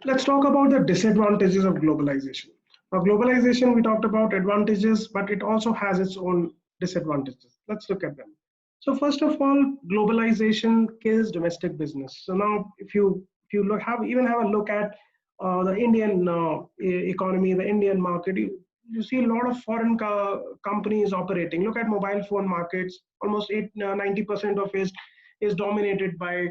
Let's talk about the disadvantages of globalization. Now, globalization, we talked about advantages, but it also has its own disadvantages. Let's look at them. So, first of all, globalization kills domestic business. So now, if you look have even have a look at the Indian economy, the Indian market, you see a lot of foreign companies operating. Look at mobile phone markets. Almost 90% of it is dominated by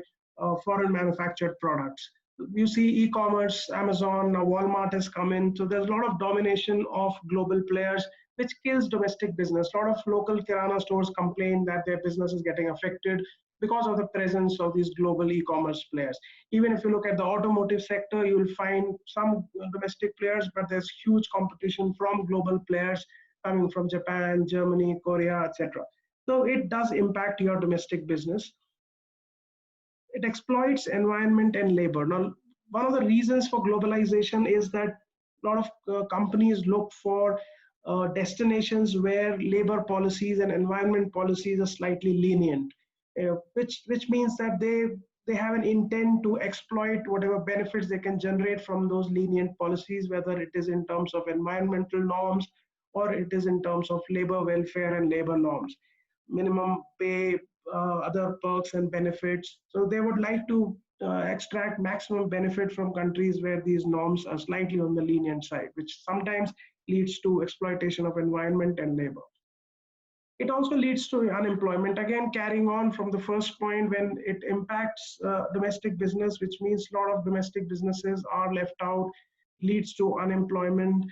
foreign manufactured products. You see e-commerce, Amazon, now Walmart has come in. So there's a lot of domination of global players, which kills domestic business. A lot of local Kirana stores complain that their business is getting affected because of the presence of these global e-commerce players. Even if you look at the automotive sector, you will find some domestic players, but there's huge competition from global players coming from Japan, Germany, Korea, etc. So it does impact your domestic business. It exploits environment and labor. Now, one of the reasons for globalization is that a lot of companies look for destinations where labor policies and environment policies are slightly lenient, which means that they have an intent to exploit whatever benefits they can generate from those lenient policies, whether it is in terms of environmental norms or it is in terms of labor welfare and labor norms, minimum pay, other perks and benefits. So they would like to extract maximum benefit from countries where these norms are slightly on the lenient side, which sometimes leads to exploitation of environment and labor. It also leads to unemployment. Again, carrying on from the first point, when it impacts domestic business, which means a lot of domestic businesses are left out, leads to unemployment,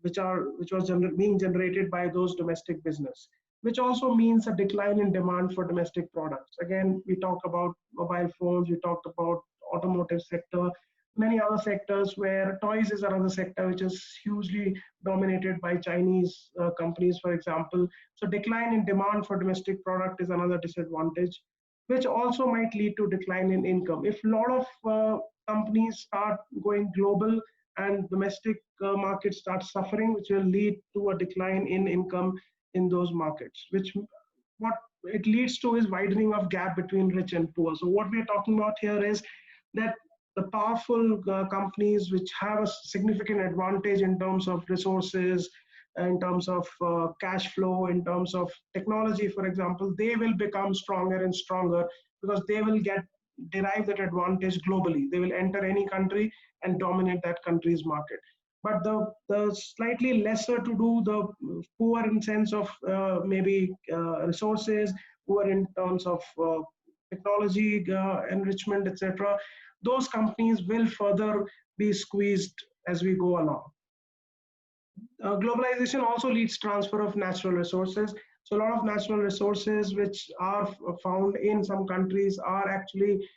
which was being generated by those domestic business, which also means a decline in demand for domestic products. Again, we talk about mobile phones, we talked about automotive sector, many other sectors where toys is another sector which is hugely dominated by Chinese companies, for example. So decline in demand for domestic product is another disadvantage, which also might lead to decline in income. If a lot of companies start going global and domestic markets start suffering, which will lead to a decline in income in those markets, which what it leads to is widening of gap between rich and poor. So what we're talking about here is that the powerful companies which have a significant advantage in terms of resources, in terms of cash flow, in terms of technology, for example, they will become stronger and stronger because they will derive that advantage globally. They will enter any country and dominate that country's market. But the slightly lesser to do, the poor in sense of maybe resources, poor in terms of technology enrichment, etc., those companies will further be squeezed as we go along. Globalization also leads transfer of natural resources. So a lot of natural resources which are found in some countries are actually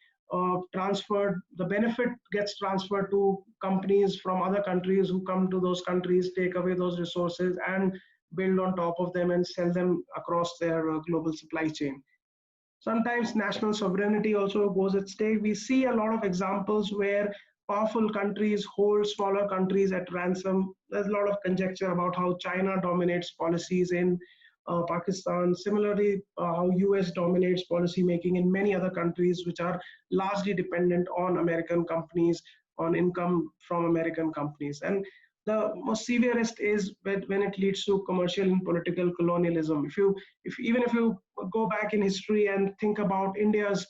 transferred. The benefit gets transferred to companies from other countries who come to those countries, take away those resources and build on top of them and sell them across their global supply chain. Sometimes national sovereignty also goes at stake. We see a lot of examples where powerful countries hold smaller countries at ransom. There's a lot of conjecture about how China dominates policies in Pakistan. Similarly, how US dominates policy making in many other countries which are largely dependent on American companies, on income from American companies. And the most severest is when it leads to commercial and political colonialism. Even if you go back in history and think about India's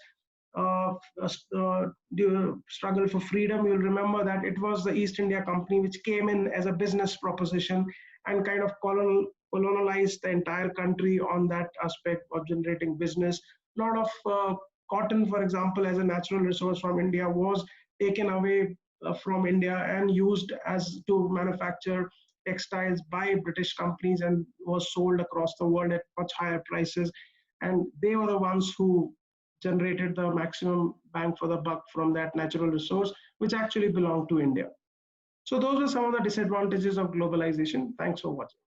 struggle for freedom, you'll remember that it was the East India Company which came in as a business proposition and kind of colonized the entire country on that aspect of generating business. A lot of cotton, for example, as a natural resource from India was taken away from India and used as to manufacture textiles by British companies and was sold across the world at much higher prices. And they were the ones who generated the maximum bang for the buck from that natural resource, which actually belonged to India. So those are some of the disadvantages of globalization. Thanks for watching.